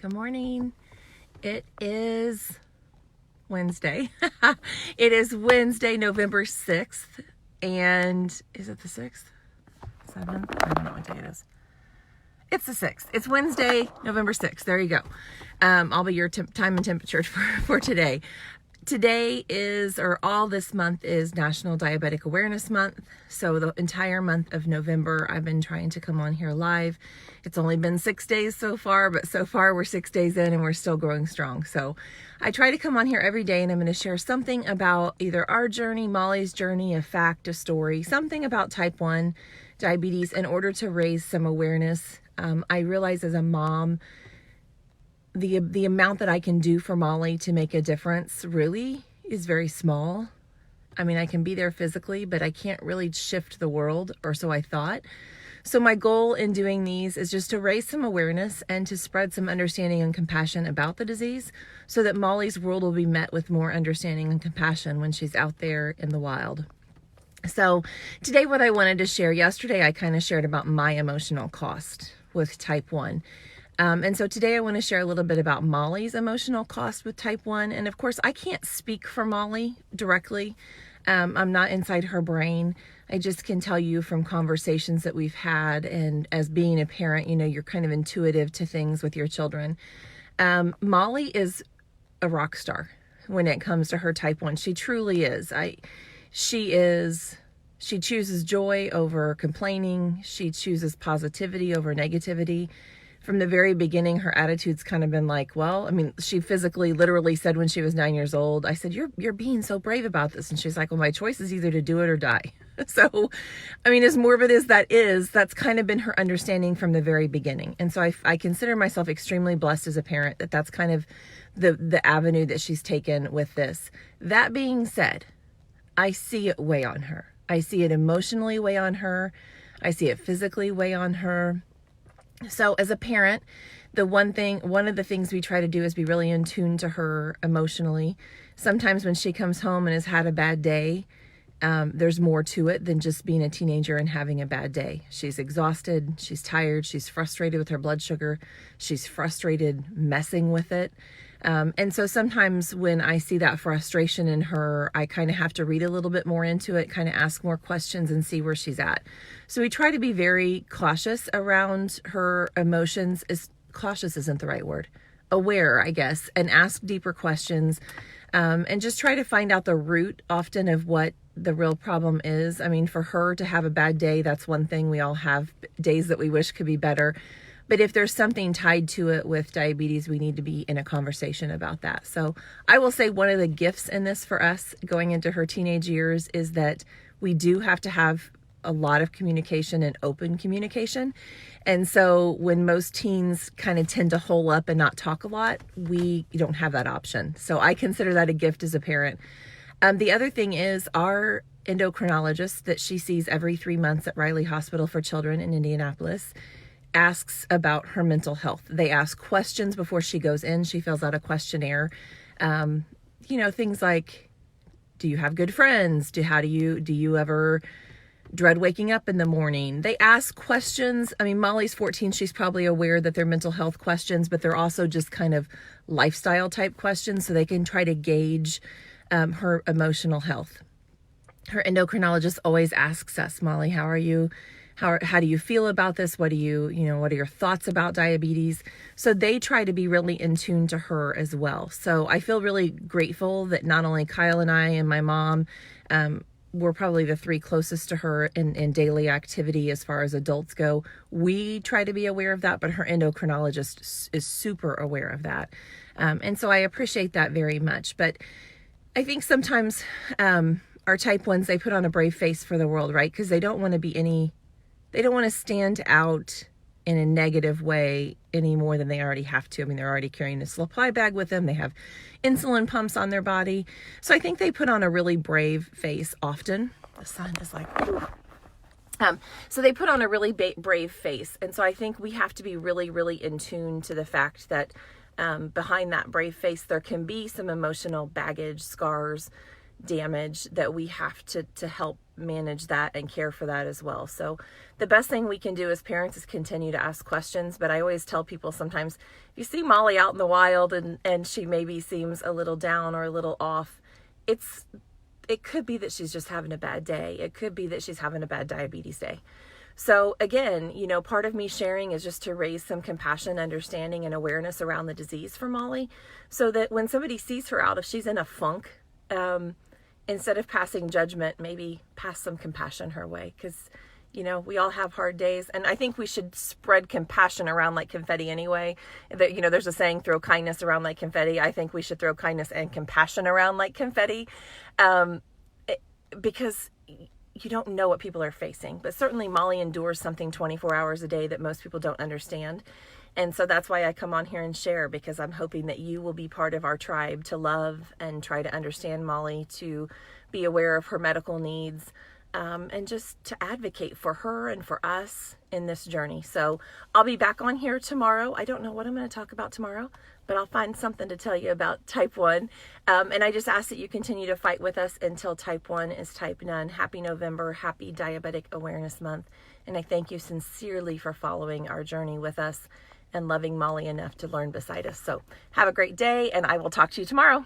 Good morning. It is Wednesday. It is Wednesday, November 6th. And is it the 6th? 7th? I don't know what day it is. It's the 6th. It's Wednesday, November 6th. There you go. I'll be your time and temperature for today. Today is, or all this month is National Diabetic Awareness Month. So the entire month of November, I've been trying to come on here live. It's only been 6 days so far, but so far we're 6 days in and we're still growing strong. So I try to come on here every day and I'm going to share something about either our journey, Molly's journey, a fact, a story, something about type 1 diabetes in order to raise some awareness. I realize as a mom, the amount that I can do for Molly to make a difference really is very small. I mean, I can be there physically, but I can't really shift the world, or so I thought. So my goal in doing these is just to raise some awareness and to spread some understanding and compassion about the disease so that Molly's world will be met with more understanding and compassion when she's out there in the wild. So today what I wanted to share, yesterday I kind of shared about my emotional cost with type 1. And so today I want to share a little bit about Molly's emotional cost with type 1. And of course, I can't speak for Molly directly. I'm not inside her brain. I just can tell you from conversations that we've had, and as being a parent, you know, you're kind of intuitive to things with your children. Molly is a rock star when it comes to her type 1. She truly is. She chooses joy over complaining. She chooses positivity over negativity. From the very beginning, her attitude's kind of been like, well, I mean, she physically, literally said when she was 9 years old, I said, you're being so brave about this. And she's like, well, my choice is either to do it or die. So, I mean, as morbid as that is, that's kind of been her understanding from the very beginning. And so I consider myself extremely blessed as a parent that that's kind of the avenue that she's taken with this. That being said, I see it weigh on her. I see it emotionally weigh on her. I see it physically weigh on her. So as a parent, one of the things we try to do is be really in tune to her emotionally. Sometimes when she comes home and has had a bad day, there's more to it than just being a teenager and having a bad day. She's exhausted, she's tired, she's frustrated with her blood sugar, she's frustrated messing with it. And so sometimes when I see that frustration in her, I kind of have to read a little bit more into it, kind of ask more questions and see where she's at. So we try to be very cautious around her emotions. Cautious isn't the right word. Aware, I guess, and ask deeper questions, and just try to find out the root often of what the real problem is. I mean, for her to have a bad day, that's one thing. We all have days that we wish could be better. But if there's something tied to it with diabetes, we need to be in a conversation about that. So I will say one of the gifts in this for us going into her teenage years is that we do have to have a lot of communication and open communication. And so when most teens kind of tend to hole up and not talk a lot, we don't have that option. So I consider that a gift as a parent. The other thing is our endocrinologist that she sees every 3 months at Riley Hospital for Children in Indianapolis asks about her mental health. They ask questions before she goes in. She fills out a questionnaire. Things like, do you have good friends? Do you ever dread waking up in the morning? They ask questions. I mean, Molly's 14. She's probably aware that they're mental health questions, but they're also just kind of lifestyle type questions so they can try to gauge her emotional health. Her endocrinologist always asks us, Molly, how are you? How do you feel about this? What are your thoughts about diabetes? So they try to be really in tune to her as well. So I feel really grateful that not only Kyle and I and my mom, we're probably the three closest to her in daily activity as far as adults go. We try to be aware of that, but her endocrinologist is super aware of that. And so I appreciate that very much. But I think sometimes our type 1s, they put on a brave face for the world, right? Because they don't want to stand out in a negative way any more than they already have to. I mean, they're already carrying a supply bag with them. They have insulin pumps on their body. So I think they put on a really brave face often. The sun is like, so they put on a really brave face. And so I think we have to be really, really in tune to the fact that behind that brave face, there can be some emotional baggage, scars, damage that we have to help manage that and care for that as well. So the best thing we can do as parents is continue to ask questions. But I always tell people, sometimes if you see Molly out in the wild and she maybe seems a little down or a little off, it could be that she's just having a bad day. It could be that she's having a bad diabetes day. So again, part of me sharing is just to raise some compassion, understanding, and awareness around the disease for Molly, so that when somebody sees her out, if she's in a funk, instead of passing judgment, maybe pass some compassion her way, because we all have hard days, and I think we should spread compassion around like confetti anyway. That there's a saying, throw kindness around like confetti. I think we should throw kindness and compassion around like confetti, because you don't know what people are facing. But certainly Molly endures something 24 hours a day that most people don't understand. And so that's why I come on here and share, because I'm hoping that you will be part of our tribe to love and try to understand Molly, to be aware of her medical needs, and just to advocate for her and for us in this journey. So I'll be back on here tomorrow. I don't know what I'm going to talk about tomorrow, but I'll find something to tell you about type 1. And I just ask that you continue to fight with us until type 1 is type none. Happy November. Happy Diabetic Awareness Month. And I thank you sincerely for following our journey with us and loving Molly enough to learn beside us. So have a great day, and I will talk to you tomorrow.